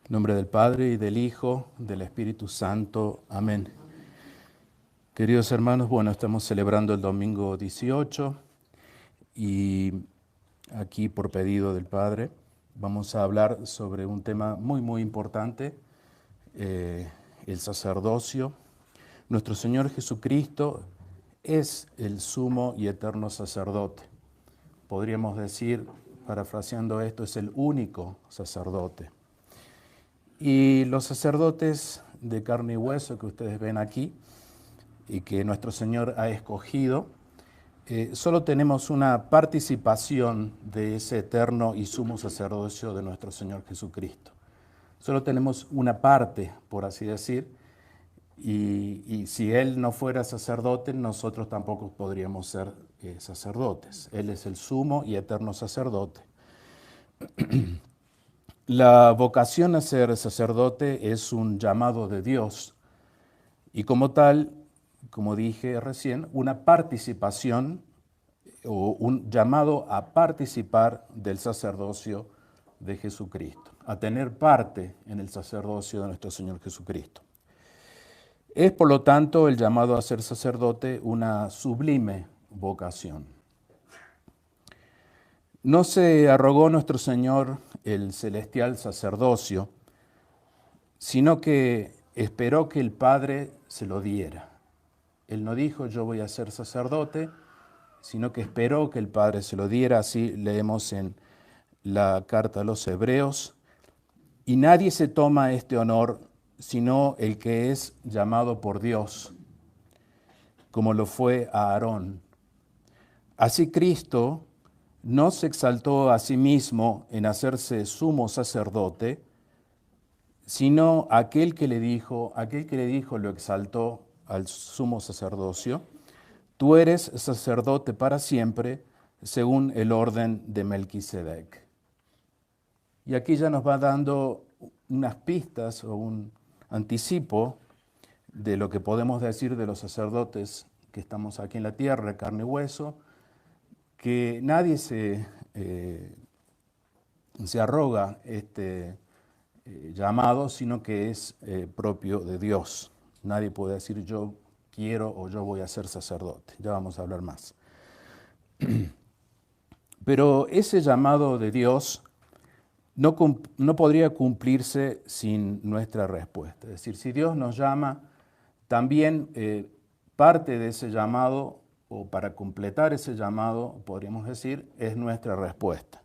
En nombre del Padre, y del Hijo, del Espíritu Santo. Amén. Queridos hermanos, bueno, estamos celebrando el domingo 18 y aquí por pedido del Padre vamos a hablar sobre un tema muy importante, el sacerdocio. Nuestro Señor Jesucristo es el sumo y eterno sacerdote. Podríamos decir, parafraseando esto, es el único sacerdote. Y los sacerdotes de carne y hueso que ustedes ven aquí y que nuestro Señor ha escogido, solo tenemos una participación de ese eterno y sumo sacerdocio de nuestro Señor Jesucristo. Solo tenemos una parte, por así decir, y si Él no fuera sacerdote, nosotros tampoco podríamos ser sacerdotes. Él es el sumo y eterno sacerdote. La vocación a ser sacerdote es un llamado de Dios y como tal, como dije recién, una participación o un llamado a participar del sacerdocio de Jesucristo, a tener parte en el sacerdocio de nuestro Señor Jesucristo. Es por lo tanto el llamado a ser sacerdote una sublime vocación. No se arrogó nuestro Señor el celestial sacerdocio, sino que esperó que el Padre se lo diera. Él no dijo, yo voy a ser sacerdote, sino que esperó que el Padre se lo diera. Así leemos en la carta a los Hebreos. Y nadie se toma este honor sino el que es llamado por Dios, como lo fue a Aarón. Así Cristo no se exaltó a sí mismo en hacerse sumo sacerdote, sino aquel que le dijo lo exaltó al sumo sacerdocio. Tú eres sacerdote para siempre, según el orden de Melquisedec. Y aquí ya nos va dando unas pistas o un anticipo de lo que podemos decir de los sacerdotes que estamos aquí en la tierra, carne y hueso, que nadie se arroga este llamado, sino que es propio de Dios. Nadie puede decir yo quiero o yo voy a ser sacerdote. Ya vamos a hablar más. Pero ese llamado de Dios no podría cumplirse sin nuestra respuesta. Es decir, si Dios nos llama, también parte de ese llamado, o para completar ese llamado, podríamos decir, es nuestra respuesta.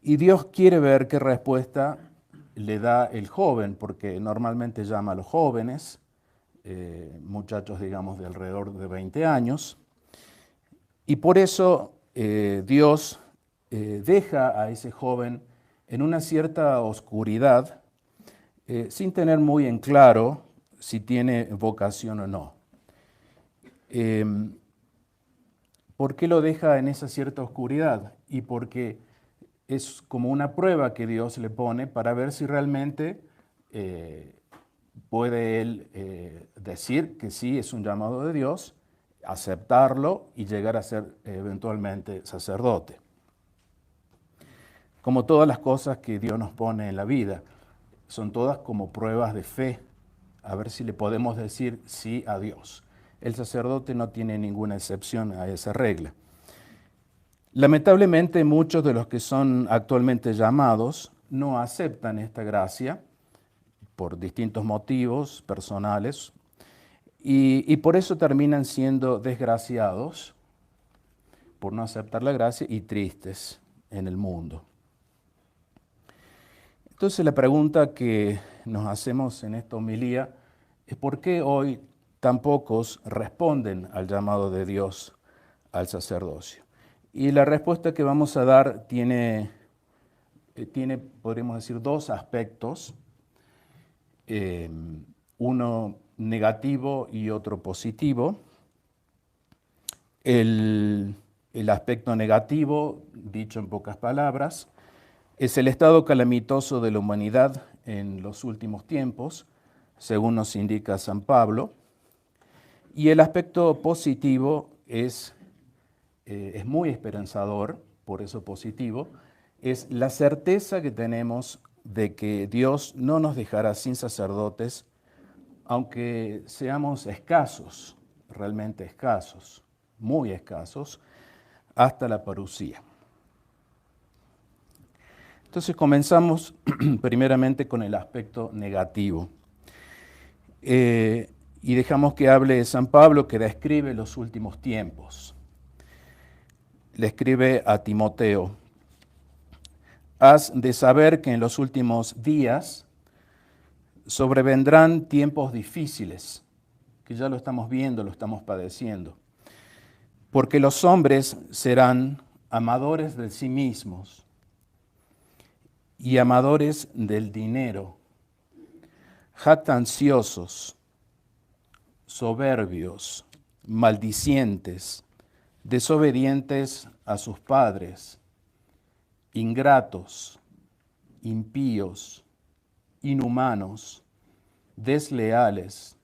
Y Dios quiere ver qué respuesta le da el joven, porque normalmente llama a los jóvenes, muchachos, digamos, de alrededor de 20 años, y por eso Dios deja a ese joven en una cierta oscuridad, sin tener muy en claro si tiene vocación o no. ¿Por qué lo deja en esa cierta oscuridad? Y porque es como una prueba que Dios le pone para ver si realmente puede él decir que sí es un llamado de Dios, aceptarlo y llegar a ser eventualmente sacerdote. Como todas las cosas que Dios nos pone en la vida, son todas como pruebas de fe, a ver si le podemos decir sí a Dios. El sacerdote no tiene ninguna excepción a esa regla. Lamentablemente, muchos de los que son actualmente llamados no aceptan esta gracia por distintos motivos personales y por eso terminan siendo desgraciados por no aceptar la gracia y tristes en el mundo. Entonces la pregunta que nos hacemos en esta homilía es ¿por qué hoy tan pocos responden al llamado de Dios al sacerdocio? Y la respuesta que vamos a dar tiene podríamos decir, dos aspectos, uno negativo y otro positivo. El aspecto negativo, dicho en pocas palabras, es el estado calamitoso de la humanidad en los últimos tiempos, según nos indica San Pablo. Y el aspecto positivo es muy esperanzador, por eso positivo, es la certeza que tenemos de que Dios no nos dejará sin sacerdotes, aunque seamos escasos, realmente escasos, muy escasos, hasta la parucía. Entonces comenzamos primeramente con el aspecto negativo. Y dejamos que hable San Pablo, que describe los últimos tiempos. Le escribe a Timoteo: has de saber que en los últimos días sobrevendrán tiempos difíciles, que ya lo estamos viendo, lo estamos padeciendo, porque los hombres serán amadores de sí mismos y amadores del dinero, jactanciosos, soberbios, maldicientes, desobedientes a sus padres, ingratos, impíos, inhumanos, desleales,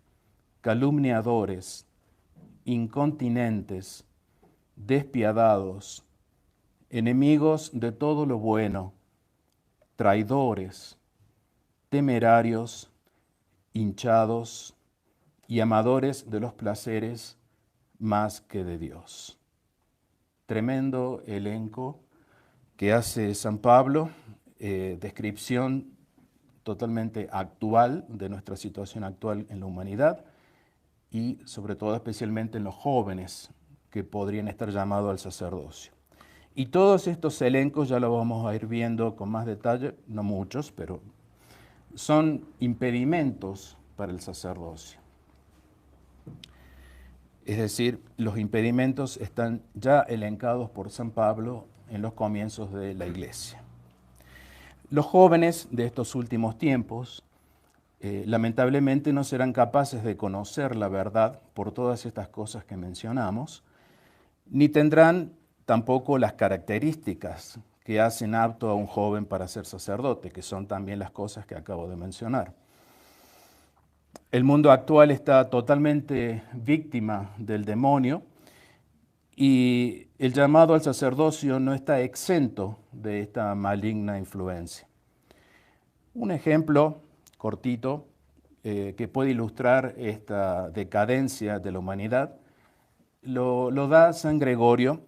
calumniadores, incontinentes, despiadados, enemigos de todo lo bueno, traidores, temerarios, hinchados y amadores de los placeres más que de Dios. Tremendo elenco que hace San Pablo, descripción totalmente actual de nuestra situación actual en la humanidad y sobre todo especialmente en los jóvenes que podrían estar llamados al sacerdocio. Y todos estos elencos ya lo vamos a ir viendo con más detalle, no muchos, pero son impedimentos para el sacerdocio. Es decir, los impedimentos están ya elencados por San Pablo en los comienzos de la Iglesia. Los jóvenes de estos últimos tiempos lamentablemente no serán capaces de conocer la verdad por todas estas cosas que mencionamos, ni tendrán tampoco las características que hacen apto a un joven para ser sacerdote, que son también las cosas que acabo de mencionar. El mundo actual está totalmente víctima del demonio y el llamado al sacerdocio no está exento de esta maligna influencia. Un ejemplo cortito que puede ilustrar esta decadencia de la humanidad lo da San Gregorio,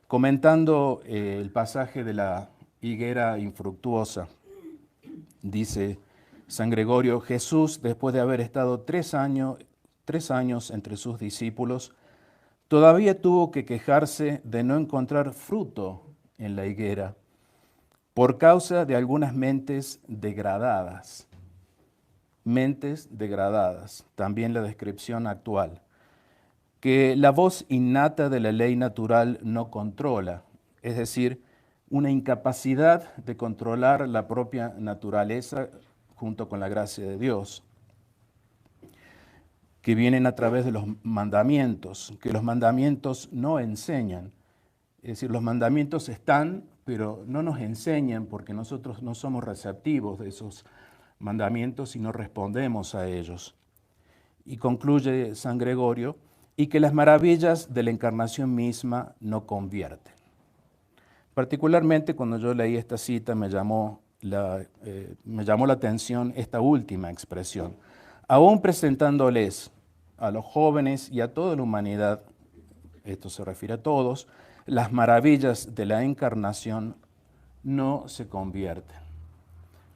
comentando el pasaje de la higuera infructuosa. Dice San Gregorio: Jesús, después de haber estado 3 años entre sus discípulos, todavía tuvo que quejarse de no encontrar fruto en la higuera por causa de algunas mentes degradadas. Mentes degradadas, también la descripción actual, que la voz innata de la ley natural no controla, es decir, una incapacidad de controlar la propia naturaleza junto con la gracia de Dios, que vienen a través de los mandamientos, que los mandamientos no enseñan. Es decir, los mandamientos están, pero no nos enseñan porque nosotros no somos receptivos de esos mandamientos y no respondemos a ellos. Y concluye San Gregorio: y que las maravillas de la encarnación misma no convierten. Particularmente cuando yo leí esta cita me llamó la atención esta última expresión. Aún presentándoles a los jóvenes y a toda la humanidad, esto se refiere a todos, las maravillas de la encarnación no se convierten.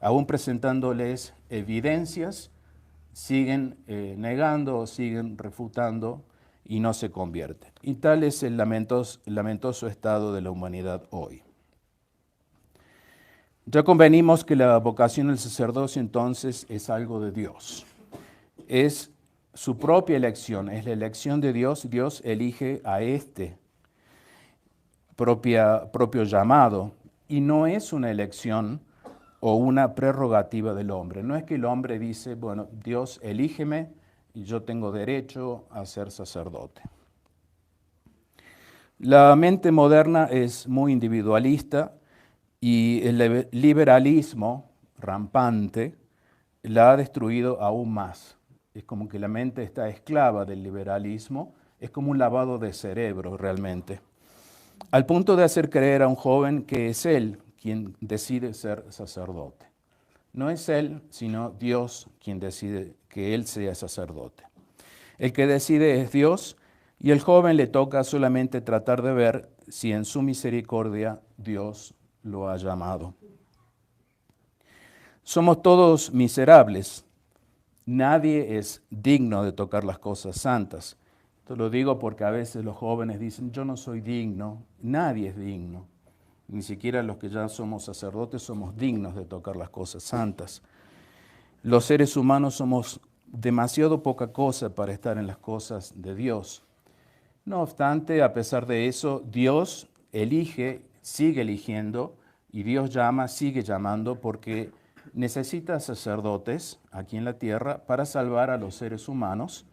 Aún presentándoles evidencias, siguen negando, siguen refutando y no se convierten. Y tal es el lamentoso estado de la humanidad hoy. Ya convenimos que la vocación del sacerdocio entonces es algo de Dios. Es su propia elección, es la elección de Dios. Dios elige a este propio llamado y no es una elección o una prerrogativa del hombre. No es que el hombre dice, bueno, Dios elígeme y yo tengo derecho a ser sacerdote. La mente moderna es muy individualista y el liberalismo rampante la ha destruido aún más. Es como que la mente está esclava del liberalismo, es como un lavado de cerebro realmente. al punto de hacer creer a un joven que es él quien decide ser sacerdote. No es él, sino Dios quien decide que él sea sacerdote. El que decide es Dios y el joven le toca solamente tratar de ver si en su misericordia Dios lo ha llamado. Somos todos miserables. Nadie es digno de tocar las cosas santas. Esto lo digo porque a veces los jóvenes dicen, yo no soy digno. Nadie es digno. Ni siquiera los que ya somos sacerdotes somos dignos de tocar las cosas santas. Los seres humanos somos demasiado poca cosa para estar en las cosas de Dios. No obstante, a pesar de eso, Dios elige, sigue eligiendo, y Dios llama, sigue llamando, porque necesita sacerdotes aquí en la tierra para salvar a los seres humanos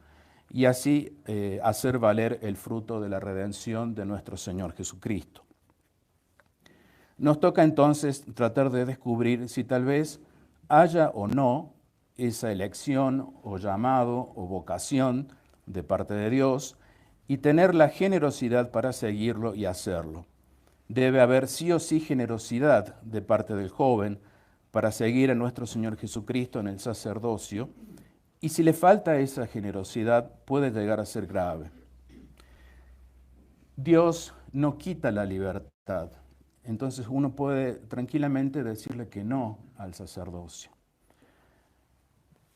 y así hacer valer el fruto de la redención de nuestro Señor Jesucristo. Nos toca entonces tratar de descubrir si tal vez haya o no esa elección o llamado o vocación de parte de Dios y tener la generosidad para seguirlo y hacerlo. Debe haber sí o sí generosidad de parte del joven para seguir a nuestro Señor Jesucristo en el sacerdocio, y si le falta esa generosidad puede llegar a ser grave. Dios no quita la libertad, entonces uno puede tranquilamente decirle que no al sacerdocio.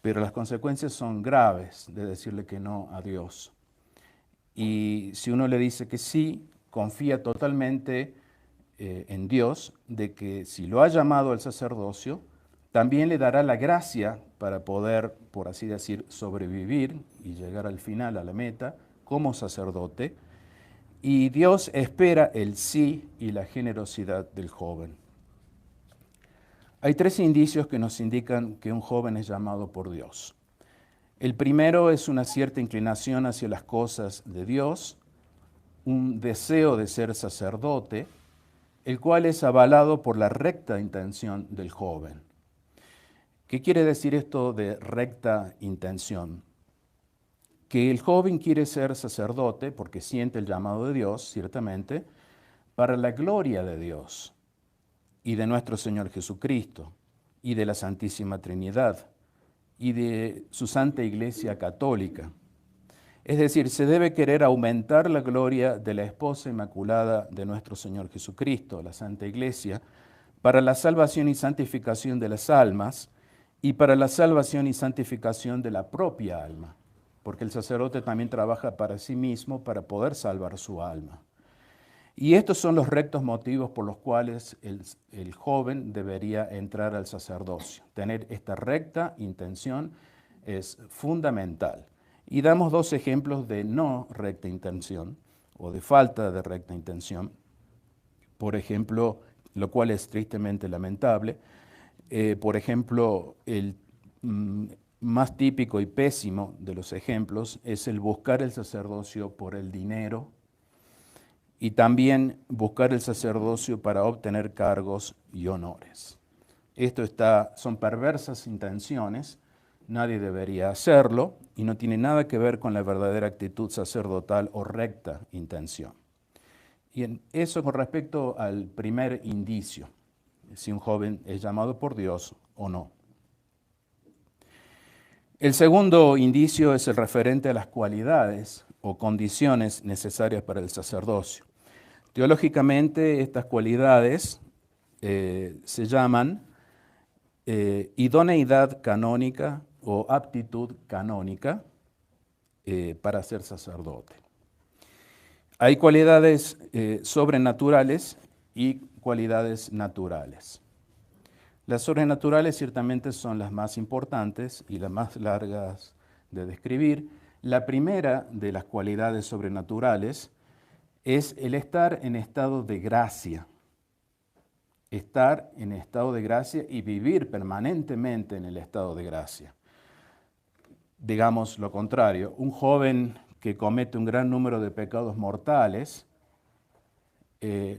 Pero las consecuencias son graves de decirle que no a Dios. Y si uno le dice que sí, confía totalmente en Dios, de que si lo ha llamado al sacerdocio, también le dará la gracia para poder, por así decir, sobrevivir y llegar al final, a la meta, como sacerdote. Y Dios espera el sí y la generosidad del joven. Hay tres indicios que nos indican que un joven es llamado por Dios. El primero es una cierta inclinación hacia las cosas de Dios, un deseo de ser sacerdote, el cual es avalado por la recta intención del joven. ¿Qué quiere decir esto de recta intención? Que el joven quiere ser sacerdote porque siente el llamado de Dios, ciertamente, para la gloria de Dios y de nuestro Señor Jesucristo y de la Santísima Trinidad y de su Santa Iglesia Católica. Es decir, se debe querer aumentar la gloria de la esposa inmaculada de nuestro Señor Jesucristo, la Santa Iglesia, para la salvación y santificación de las almas y para la salvación y santificación de la propia alma, porque el sacerdote también trabaja para sí mismo para poder salvar su alma. Y estos son los rectos motivos por los cuales el joven debería entrar al sacerdocio. Tener esta recta intención es fundamental. Y damos dos ejemplos de no recta intención o de falta de recta intención. Por ejemplo, lo cual es tristemente lamentable. Por ejemplo, el más típico y pésimo de los ejemplos es el buscar el sacerdocio por el dinero y también buscar el sacerdocio para obtener cargos y honores. Son perversas intenciones, nadie debería hacerlo y no tiene nada que ver con la verdadera actitud sacerdotal o recta intención. Y eso con respecto al primer indicio, si un joven es llamado por Dios o no. El segundo indicio es el referente a las cualidades o condiciones necesarias para el sacerdocio. Teológicamente, estas cualidades se llaman idoneidad canónica o aptitud canónica para ser sacerdote. Hay cualidades sobrenaturales y cualidades naturales. Las sobrenaturales ciertamente son las más importantes y las más largas de describir. La primera de las cualidades sobrenaturales es el estar en estado de gracia. Estar en estado de gracia y vivir permanentemente en el estado de gracia. Digamos lo contrario, un joven que comete un gran número de pecados mortales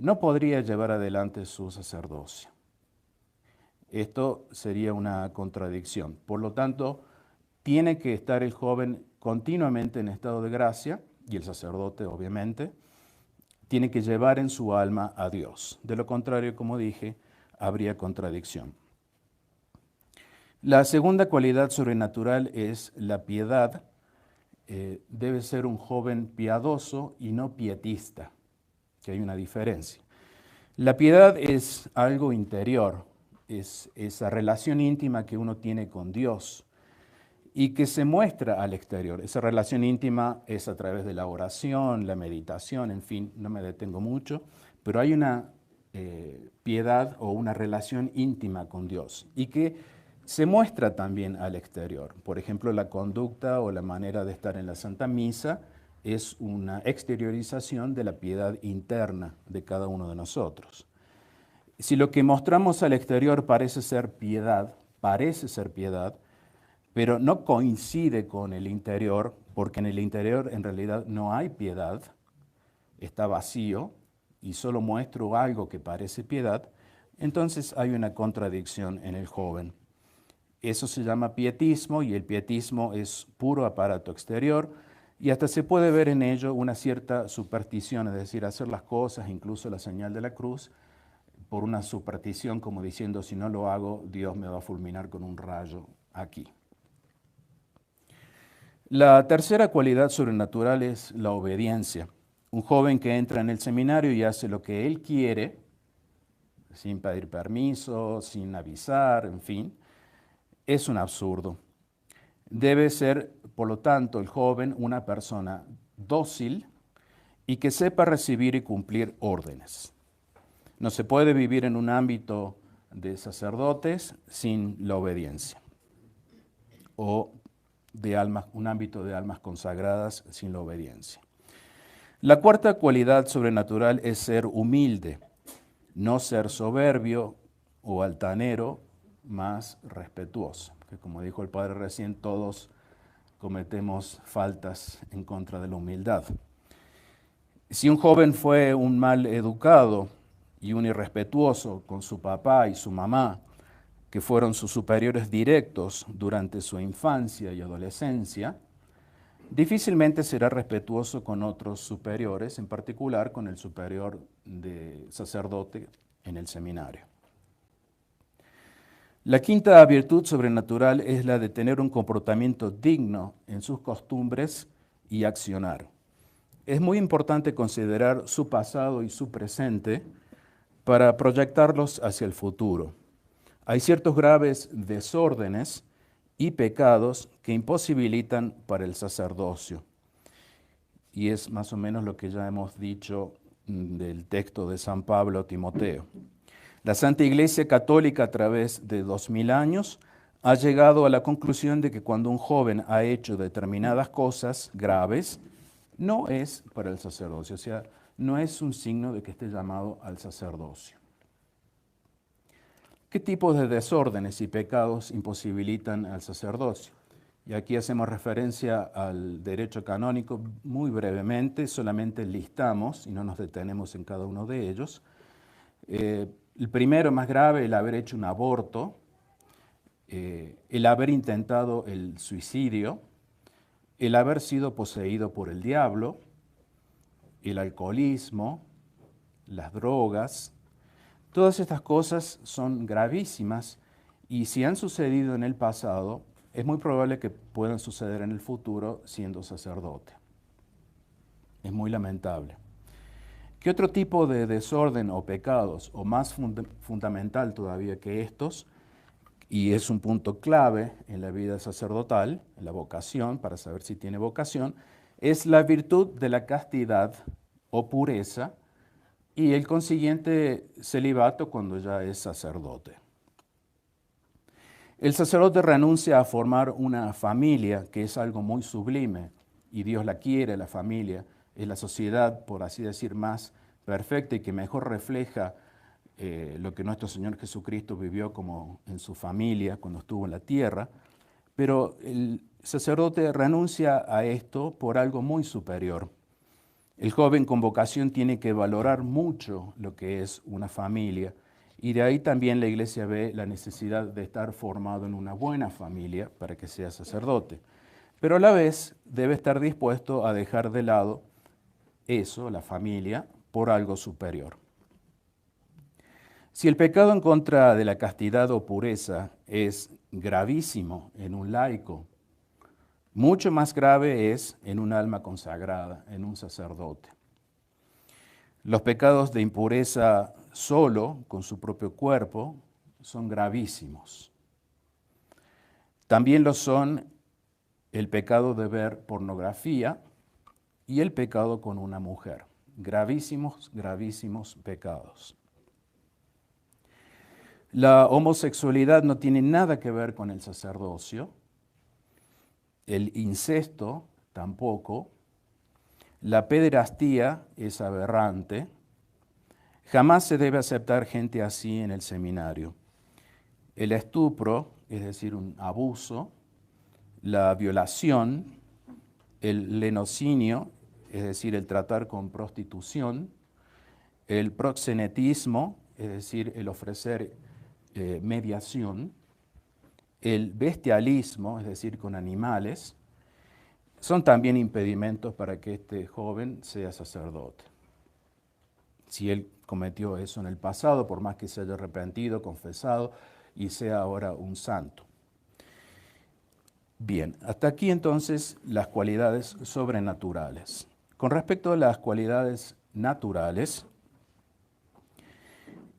no podría llevar adelante su sacerdocio. Esto sería una contradicción. Por lo tanto, tiene que estar el joven continuamente en estado de gracia, y el sacerdote obviamente, tiene que llevar en su alma a Dios. De lo contrario, como dije, habría contradicción. La segunda cualidad sobrenatural es la piedad. Debe ser un joven piadoso y no pietista, que hay una diferencia. La piedad es algo interior, es esa relación íntima que uno tiene con Dios y que se muestra al exterior. Esa relación íntima es a través de la oración, la meditación, en fin, no me detengo mucho, pero hay una piedad o una relación íntima con Dios y que se muestra también al exterior. Por ejemplo, la conducta o la manera de estar en la Santa Misa es una exteriorización de la piedad interna de cada uno de nosotros. Si lo que mostramos al exterior parece ser piedad, pero no coincide con el interior, porque en el interior en realidad no hay piedad, está vacío y solo muestro algo que parece piedad, entonces hay una contradicción en el joven. Eso se llama pietismo y el pietismo es puro aparato exterior y hasta se puede ver en ello una cierta superstición, es decir, hacer las cosas, incluso la señal de la cruz, por una superstición como diciendo, si no lo hago, Dios me va a fulminar con un rayo aquí. La tercera cualidad sobrenatural es la obediencia. Un joven que entra en el seminario y hace lo que él quiere, sin pedir permiso, sin avisar, en fin, es un absurdo. Debe ser, por lo tanto, el joven una persona dócil y que sepa recibir y cumplir órdenes. No se puede vivir en un ámbito de sacerdotes sin la obediencia o de almas, un ámbito de almas consagradas sin la obediencia. La cuarta cualidad sobrenatural es ser humilde, no ser soberbio o altanero, más respetuoso. Que como dijo el Padre recién, todos cometemos faltas en contra de la humildad. Si un joven fue un mal educado y un irrespetuoso con su papá y su mamá, que fueron sus superiores directos durante su infancia y adolescencia, difícilmente será respetuoso con otros superiores, en particular con el superior de sacerdote en el seminario. La quinta virtud sobrenatural es la de tener un comportamiento digno en sus costumbres y accionar. Es muy importante considerar su pasado y su presente para proyectarlos hacia el futuro. Hay ciertos graves desórdenes y pecados que imposibilitan para el sacerdocio. Y es más o menos lo que ya hemos dicho del texto de San Pablo a Timoteo. La Santa Iglesia Católica a través de 2000 años ha llegado a la conclusión de que cuando un joven ha hecho determinadas cosas graves, no es para el sacerdocio, o sea, no es un signo de que esté llamado al sacerdocio. ¿Qué tipos de desórdenes y pecados imposibilitan al sacerdocio? Y aquí hacemos referencia al derecho canónico muy brevemente, solamente listamos y no nos detenemos en cada uno de ellos. El primero, más grave, el haber hecho un aborto, el haber intentado el suicidio, el haber sido poseído por el diablo, el alcoholismo, las drogas. Todas estas cosas son gravísimas y si han sucedido en el pasado, es muy probable que puedan suceder en el futuro siendo sacerdote. Es muy lamentable. ¿Qué otro tipo de desorden o pecados, o más fundamental todavía que estos, y es un punto clave en la vida sacerdotal, en la vocación, para saber si tiene vocación, es la virtud de la castidad o pureza y el consiguiente celibato cuando ya es sacerdote? El sacerdote renuncia a formar una familia, que es algo muy sublime, y Dios la quiere, la familia, es la sociedad, por así decir, más perfecta y que mejor refleja lo que nuestro Señor Jesucristo vivió como en su familia cuando estuvo en la tierra, pero el sacerdote renuncia a esto por algo muy superior. El joven con vocación tiene que valorar mucho lo que es una familia y de ahí también la Iglesia ve la necesidad de estar formado en una buena familia para que sea sacerdote. Pero a la vez debe estar dispuesto a dejar de lado eso, la familia, por algo superior. Si el pecado en contra de la castidad o pureza es gravísimo en un laico, mucho más grave es en un alma consagrada, en un sacerdote. Los pecados de impureza solo, con su propio cuerpo, son gravísimos. También lo son el pecado de ver pornografía y el pecado con una mujer. Gravísimos, gravísimos pecados. La homosexualidad no tiene nada que ver con el sacerdocio, el incesto tampoco, la pederastía es aberrante, jamás se debe aceptar gente así en el seminario. El estupro, es decir, un abuso, la violación, el lenocinio, es decir, el tratar con prostitución, el proxenetismo, es decir, el ofrecer mediación, el bestialismo, es decir, con animales, son también impedimentos para que este joven sea sacerdote. Si él cometió eso en el pasado, por más que se haya arrepentido, confesado y sea ahora un santo. Bien, hasta aquí entonces las cualidades sobrenaturales. Con respecto a las cualidades naturales,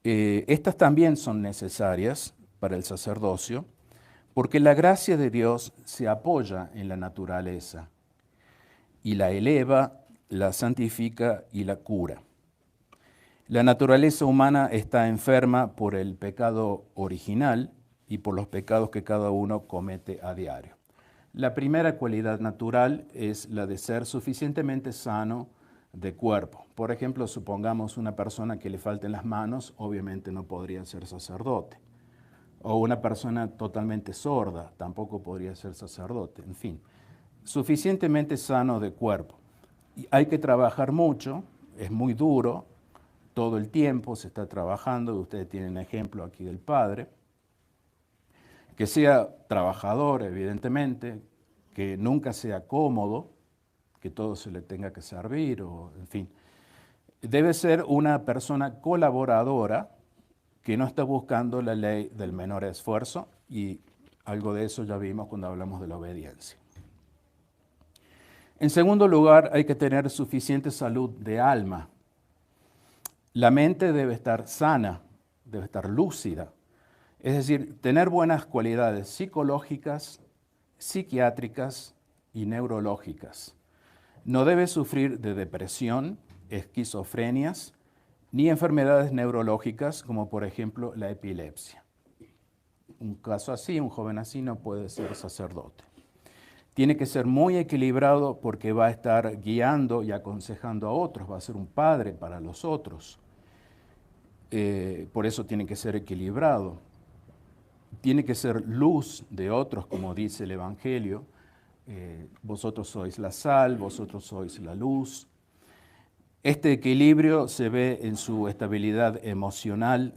estas también son necesarias para el sacerdocio, porque la gracia de Dios se apoya en la naturaleza y la eleva, la santifica y la cura. La naturaleza humana está enferma por el pecado original y por los pecados que cada uno comete a diario. La primera cualidad natural es la de ser suficientemente sano de cuerpo. Por ejemplo, supongamos una persona que le falten las manos, obviamente no podría ser sacerdote. O una persona totalmente sorda, tampoco podría ser sacerdote. En fin, suficientemente sano de cuerpo. Y hay que trabajar mucho, es muy duro, todo el tiempo se está trabajando, ustedes tienen ejemplo aquí del padre, que sea trabajador, evidentemente, que nunca sea cómodo, que todo se le tenga que servir, o en fin. Debe ser una persona colaboradora que no está buscando la ley del menor esfuerzo, y algo de eso ya vimos cuando hablamos de la obediencia. En segundo lugar, hay que tener suficiente salud de alma. La mente debe estar sana, debe estar lúcida. Es decir, tener buenas cualidades psicológicas, psiquiátricas y neurológicas. No debe sufrir de depresión, esquizofrenias, ni enfermedades neurológicas como por ejemplo la epilepsia. Un caso así, un joven así no puede ser sacerdote. Tiene que ser muy equilibrado porque va a estar guiando y aconsejando a otros, va a ser un padre para los otros. Por eso tiene que ser equilibrado. Tiene que ser luz de otros, como dice el Evangelio. Vosotros sois la sal, vosotros sois la luz. Este equilibrio se ve en su estabilidad emocional,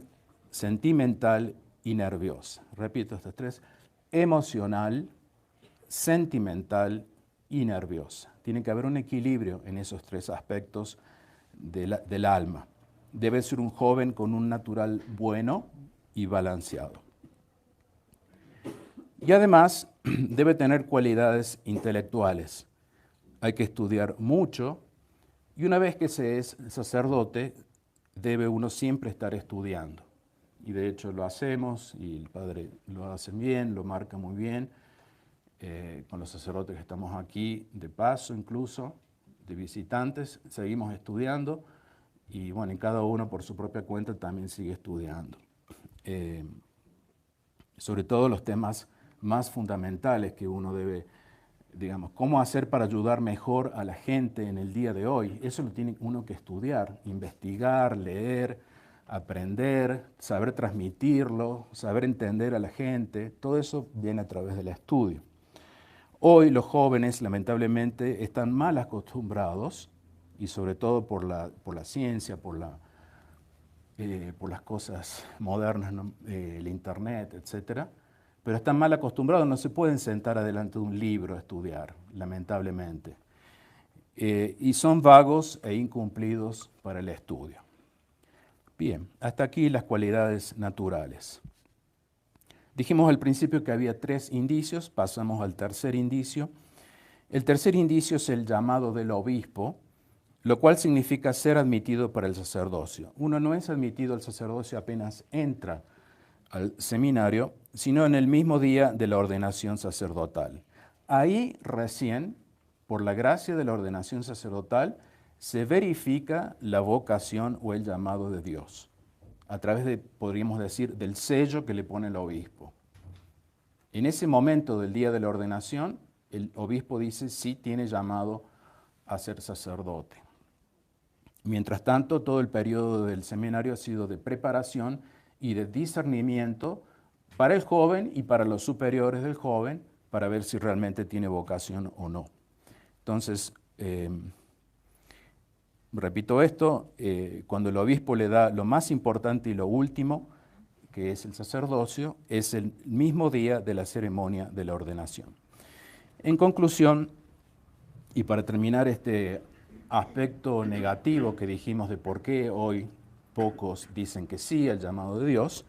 sentimental y nerviosa. Repito estas tres: emocional, sentimental y nerviosa. Tiene que haber un equilibrio en esos tres aspectos del alma. Debe ser un joven con un natural bueno y balanceado. Y además debe tener cualidades intelectuales. Hay que estudiar mucho, y una vez que se es sacerdote, debe uno siempre estar estudiando. Y de hecho lo hacemos, y el padre lo hace bien, lo marca muy bien, con los sacerdotes que estamos aquí, de paso incluso, de visitantes, seguimos estudiando, y bueno, y cada uno por su propia cuenta también sigue estudiando. Sobre todo los temas más fundamentales que uno debe, digamos, cómo hacer para ayudar mejor a la gente en el día de hoy. Eso lo tiene uno que estudiar, investigar, leer, aprender, saber transmitirlo, saber entender a la gente. Todo eso viene a través del estudio. Hoy los jóvenes, lamentablemente, están mal acostumbrados, y sobre todo por la ciencia, por las cosas modernas, ¿no? El internet, etcétera, pero están mal acostumbrados, no se pueden sentar adelante de un libro a estudiar, lamentablemente. y son vagos e incumplidos para el estudio. Bien, hasta aquí las cualidades naturales. Dijimos al principio que había 3 indicios, pasamos al tercer indicio. El tercer indicio es el llamado del obispo, lo cual significa ser admitido para el sacerdocio. Uno no es admitido al sacerdocio apenas entra al seminario, sino en el mismo día de la ordenación sacerdotal. Ahí recién, por la gracia de la ordenación sacerdotal, se verifica la vocación o el llamado de Dios, a través de, podríamos decir, del sello que le pone el obispo. En ese momento del día de la ordenación, el obispo dice sí tiene llamado a ser sacerdote. Mientras tanto, todo el periodo del seminario ha sido de preparación y de discernimiento para el joven y para los superiores del joven, para ver si realmente tiene vocación o no. Entonces, repito esto, cuando el obispo le da lo más importante y lo último, que es el sacerdocio, es el mismo día de la ceremonia de la ordenación. En conclusión, y para terminar este aspecto negativo que dijimos de por qué hoy pocos dicen que sí al llamado de Dios,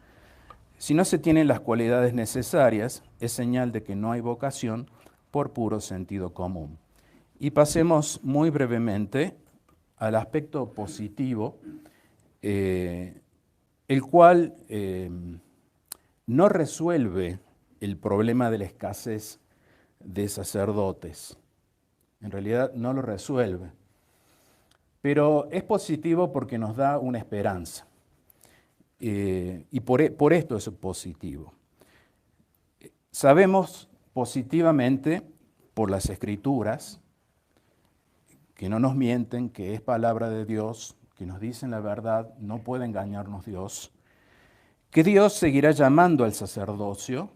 si no se tienen las cualidades necesarias, es señal de que no hay vocación por puro sentido común. Y pasemos muy brevemente al aspecto positivo, el cual no resuelve el problema de la escasez de sacerdotes. En realidad no lo resuelve. Pero es positivo porque nos da una esperanza. Y por esto es positivo. Sabemos positivamente por las Escrituras, que no nos mienten, que es palabra de Dios, que nos dicen la verdad, no puede engañarnos Dios, que Dios seguirá llamando al sacerdocio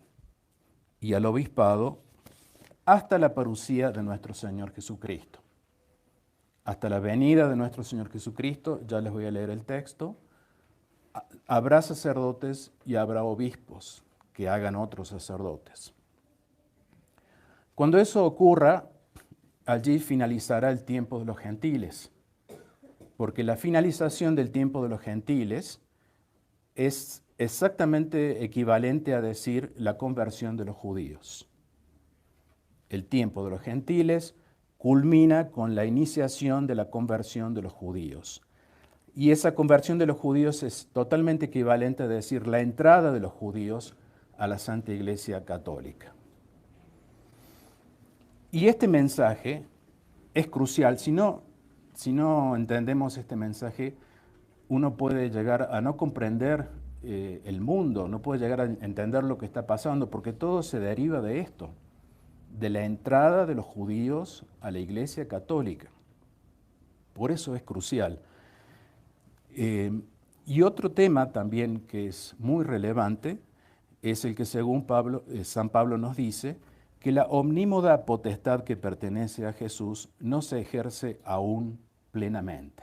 y al obispado hasta la parucía de nuestro Señor Jesucristo. Hasta la venida de nuestro Señor Jesucristo, ya les voy a leer el texto, habrá sacerdotes y habrá obispos que hagan otros sacerdotes. Cuando eso ocurra, allí finalizará el tiempo de los gentiles, porque la finalización del tiempo de los gentiles es exactamente equivalente a decir la conversión de los judíos. El tiempo de los gentiles culmina con la iniciación de la conversión de los judíos. Y esa conversión de los judíos es totalmente equivalente a decir la entrada de los judíos a la Santa Iglesia Católica. Y este mensaje es crucial. Si no entendemos este mensaje, uno puede llegar a no comprender el mundo, no puede llegar a entender lo que está pasando, porque todo se deriva de esto, de la entrada de los judíos a la Iglesia Católica. Por eso es crucial. Y otro tema también que es muy relevante es el que según San Pablo nos dice que la omnímoda potestad que pertenece a Jesús no se ejerce aún plenamente.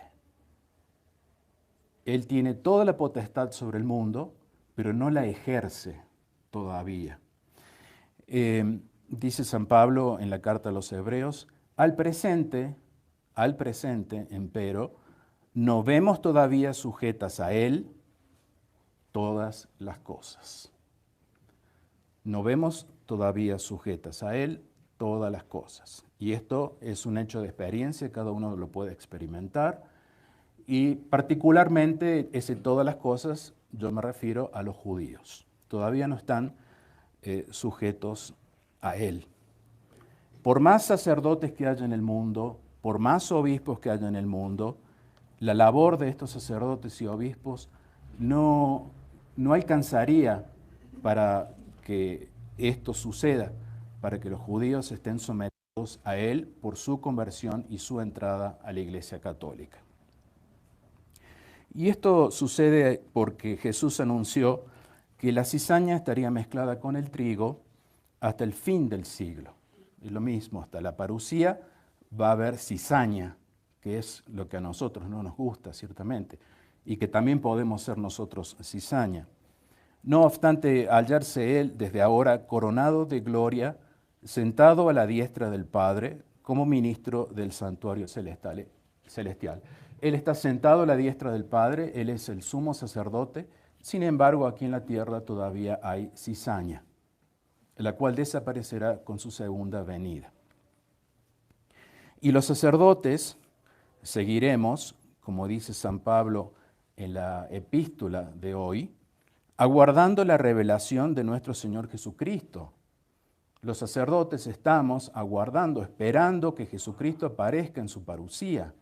Él tiene toda la potestad sobre el mundo, pero no la ejerce todavía. Dice San Pablo en la carta a los Hebreos, al presente, empero, no vemos todavía sujetas a Él todas las cosas. No vemos todavía sujetas a Él todas las cosas. Y esto es un hecho de experiencia, cada uno lo puede experimentar. Y particularmente ese todas las cosas, yo me refiero a los judíos. Todavía no están sujetos a Él. Por más sacerdotes que haya en el mundo, por más obispos que haya en el mundo, la labor de estos sacerdotes y obispos no alcanzaría para que esto suceda, para que los judíos estén sometidos a Él por su conversión y su entrada a la Iglesia Católica. Y esto sucede porque Jesús anunció que la cizaña estaría mezclada con el trigo hasta el fin del siglo. Es lo mismo, hasta la parucía va a haber cizaña, que es lo que a nosotros no nos gusta, ciertamente, y que también podemos ser nosotros cizaña. No obstante, hallarse Él desde ahora coronado de gloria, sentado a la diestra del Padre, como ministro del santuario celestial. Él está sentado a la diestra del Padre, Él es el sumo sacerdote. Sin embargo, aquí en la tierra todavía hay cizaña, la cual desaparecerá con su segunda venida. Y los sacerdotes seguiremos, como dice San Pablo en la epístola de hoy, aguardando la revelación de nuestro Señor Jesucristo. Los sacerdotes estamos aguardando, esperando que Jesucristo aparezca en su parucía,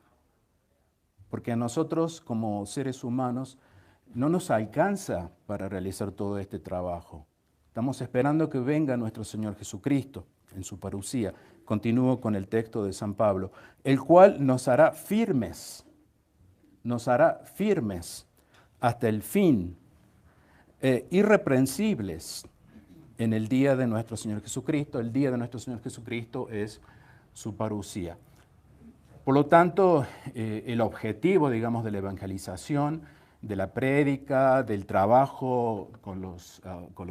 porque a nosotros como seres humanos no nos alcanza para realizar todo este trabajo. Estamos esperando que venga nuestro Señor Jesucristo en su parucía. Continúo con el texto de San Pablo, el cual nos hará firmes hasta el fin, irreprensibles en el día de nuestro Señor Jesucristo. El día de nuestro Señor Jesucristo es su parucía. Por lo tanto, el objetivo, digamos, de la evangelización, de la prédica, del trabajo con los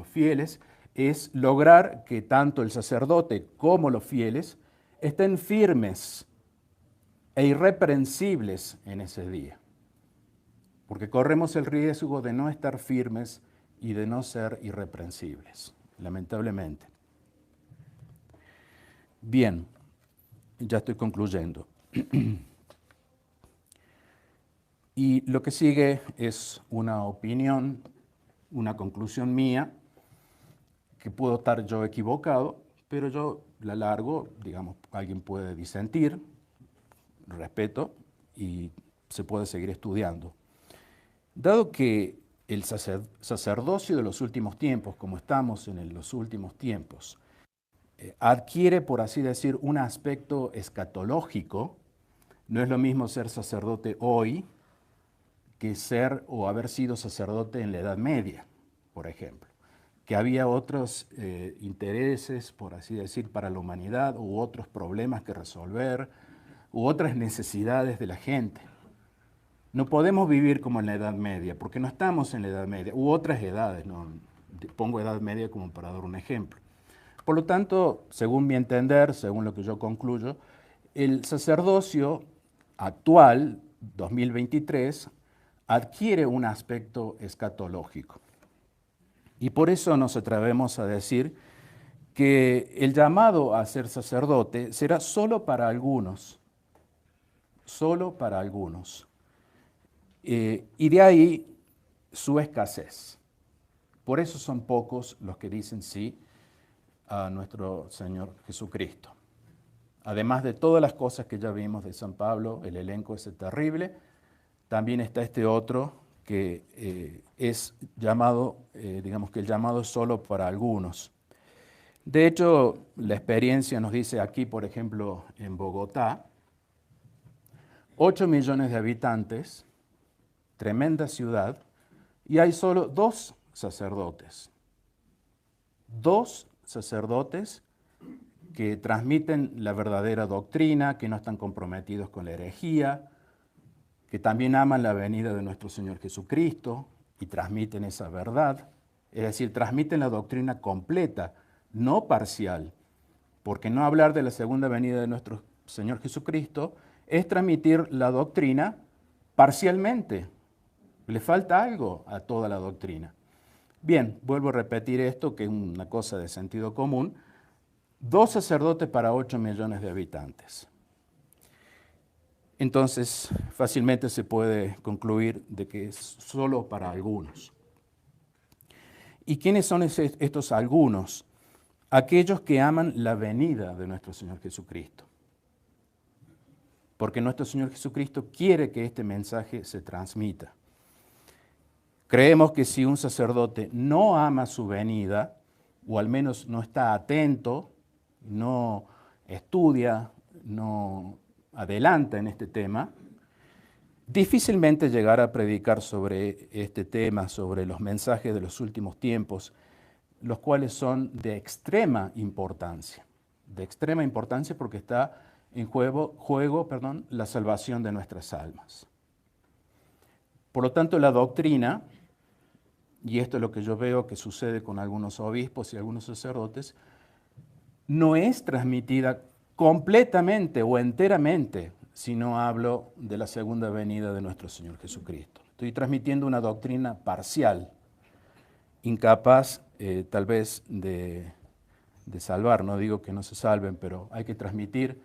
fieles, es lograr que tanto el sacerdote como los fieles estén firmes e irreprensibles en ese día. Porque corremos el riesgo de no estar firmes y de no ser irreprensibles, lamentablemente. Bien, ya estoy concluyendo. Y lo que sigue es una opinión, una conclusión mía, que puedo estar yo equivocado, pero yo la largo, digamos, alguien puede disentir, respeto, y se puede seguir estudiando. Dado que el sacerdocio de los últimos tiempos, como estamos en los últimos tiempos, adquiere, por así decir, un aspecto escatológico. No es lo mismo ser sacerdote hoy que ser o haber sido sacerdote en la Edad Media, por ejemplo, que había otros intereses, por así decir, para la humanidad, u otros problemas que resolver, u otras necesidades de la gente. No podemos vivir como en la Edad Media, porque no estamos en la Edad Media, u otras edades, no pongo Edad Media como para dar un ejemplo. Por lo tanto, según mi entender, según lo que yo concluyo, el sacerdocio actual, 2023, adquiere un aspecto escatológico. Y por eso nos atrevemos a decir que el llamado a ser sacerdote será solo para algunos, solo para algunos. Y de ahí su escasez. Por eso son pocos los que dicen sí a nuestro Señor Jesucristo. Además de todas las cosas que ya vimos de San Pablo, el elenco ese terrible, también está este otro que es llamado, digamos que el llamado es solo para algunos. De hecho, la experiencia nos dice aquí, por ejemplo, en Bogotá, 8 millones de habitantes, tremenda ciudad, y hay solo 2 sacerdotes. 2 sacerdotes que transmiten la verdadera doctrina, que no están comprometidos con la herejía, que también aman la venida de nuestro Señor Jesucristo y transmiten esa verdad. Es decir, transmiten la doctrina completa, no parcial, porque no hablar de la segunda venida de nuestro Señor Jesucristo es transmitir la doctrina parcialmente. Le falta algo a toda la doctrina. Bien, vuelvo a repetir esto, que es una cosa de sentido común. 2 sacerdotes para 8 millones de habitantes. Entonces, fácilmente se puede concluir de que es solo para algunos. ¿Y quiénes son estos algunos? Aquellos que aman la venida de nuestro Señor Jesucristo. Porque nuestro Señor Jesucristo quiere que este mensaje se transmita. Creemos que si un sacerdote no ama su venida, o al menos no está atento, no estudia, no adelanta en este tema, difícilmente llegará a predicar sobre este tema, sobre los mensajes de los últimos tiempos, los cuales son de extrema importancia porque está en juego, la salvación de nuestras almas. Por lo tanto, la doctrina, y esto es lo que yo veo que sucede con algunos obispos y algunos sacerdotes, no es transmitida completamente o enteramente si no hablo de la segunda venida de nuestro Señor Jesucristo. Estoy transmitiendo una doctrina parcial, incapaz tal vez de salvar. No digo que no se salven, pero hay que transmitir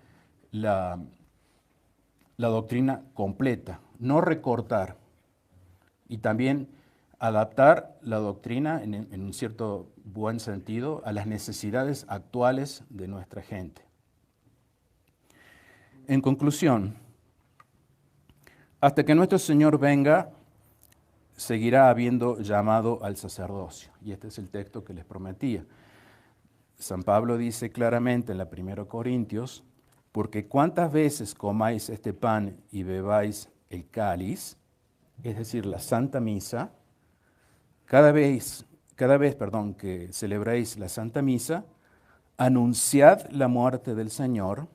la doctrina completa, no recortar. Y también adaptar la doctrina en un cierto buen sentido a las necesidades actuales de nuestra gente. En conclusión, hasta que nuestro Señor venga, seguirá habiendo llamado al sacerdocio. Y este es el texto que les prometía. San Pablo dice claramente en la 1 Corintios, porque cuántas veces comáis este pan y bebáis el cáliz, es decir, la Santa Misa, cada vez, que celebréis la Santa Misa, anunciad la muerte del Señor,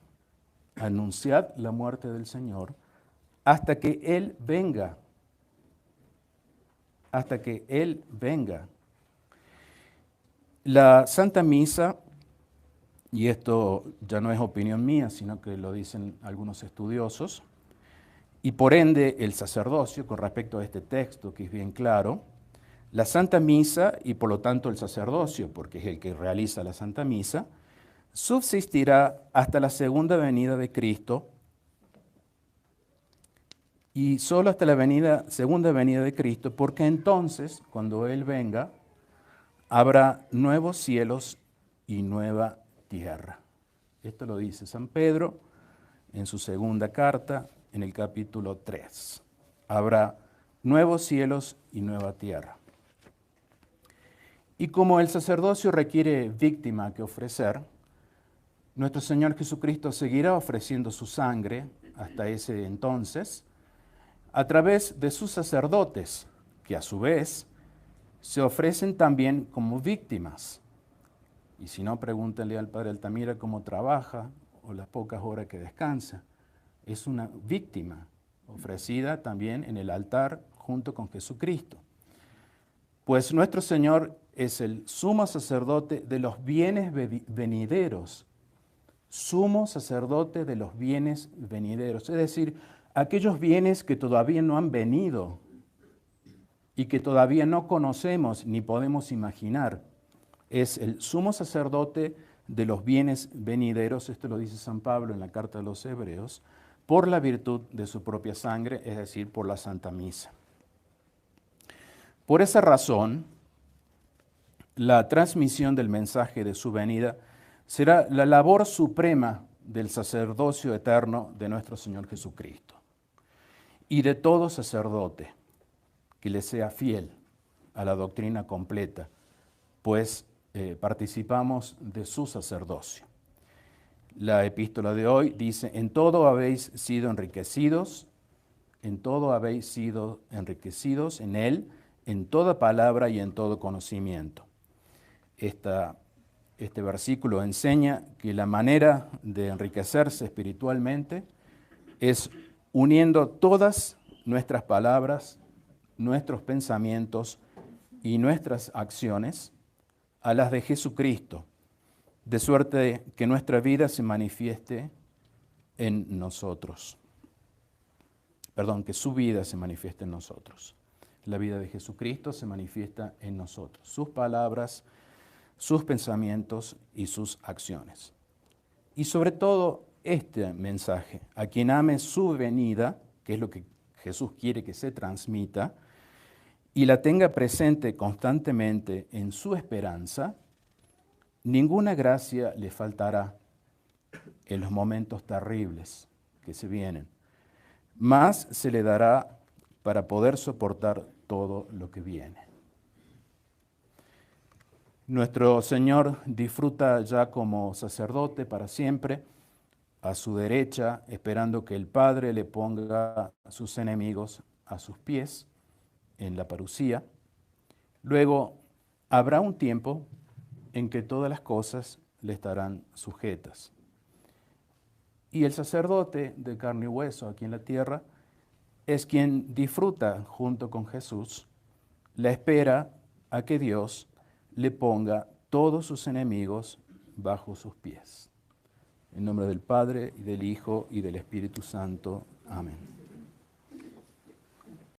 hasta que Él venga. Hasta que Él venga. La Santa Misa, y esto ya no es opinión mía, sino que lo dicen algunos estudiosos, y por ende el sacerdocio, con respecto a este texto que es bien claro, la Santa Misa y por lo tanto el sacerdocio, porque es el que realiza la Santa Misa, subsistirá hasta la segunda venida de Cristo y solo hasta la segunda venida de Cristo, porque entonces, cuando Él venga, habrá nuevos cielos y nueva tierra. Esto lo dice San Pedro en su segunda carta, en el capítulo 3. Habrá nuevos cielos y nueva tierra. Y como el sacerdocio requiere víctima que ofrecer, nuestro Señor Jesucristo seguirá ofreciendo su sangre hasta ese entonces a través de sus sacerdotes, que a su vez se ofrecen también como víctimas. Y si no, pregúntenle al Padre Altamira cómo trabaja o las pocas horas que descansa. Es una víctima ofrecida también en el altar junto con Jesucristo. Pues nuestro Señor es el sumo sacerdote de los bienes venideros. Sumo sacerdote de los bienes venideros. Es decir, aquellos bienes que todavía no han venido y que todavía no conocemos ni podemos imaginar. Es el sumo sacerdote de los bienes venideros, esto lo dice San Pablo en la carta de los Hebreos, por la virtud de su propia sangre, es decir, por la Santa Misa. Por esa razón, la transmisión del mensaje de su venida será la labor suprema del sacerdocio eterno de nuestro Señor Jesucristo y de todo sacerdote que le sea fiel a la doctrina completa, pues participamos de su sacerdocio. La epístola de hoy dice, en todo habéis sido enriquecidos en Él, en toda palabra y en todo conocimiento. Este versículo enseña que la manera de enriquecerse espiritualmente es uniendo todas nuestras palabras, nuestros pensamientos y nuestras acciones a las de Jesucristo, de suerte que nuestra vida se manifieste en nosotros. Que su vida se manifieste en nosotros. La vida de Jesucristo se manifiesta en nosotros. Sus palabras, sus pensamientos y sus acciones. Y sobre todo este mensaje, a quien ame su venida, que es lo que Jesús quiere que se transmita, y la tenga presente constantemente en su esperanza, ninguna gracia le faltará en los momentos terribles que se vienen, más se le dará para poder soportar todo lo que viene. Nuestro Señor disfruta ya como sacerdote para siempre, a su derecha, esperando que el Padre le ponga a sus enemigos a sus pies en la parucía. Luego habrá un tiempo en que todas las cosas le estarán sujetas. Y el sacerdote de carne y hueso aquí en la tierra es quien disfruta junto con Jesús la espera a que Dios le ponga todos sus enemigos bajo sus pies. En nombre del Padre, y del Hijo, y del Espíritu Santo. Amén.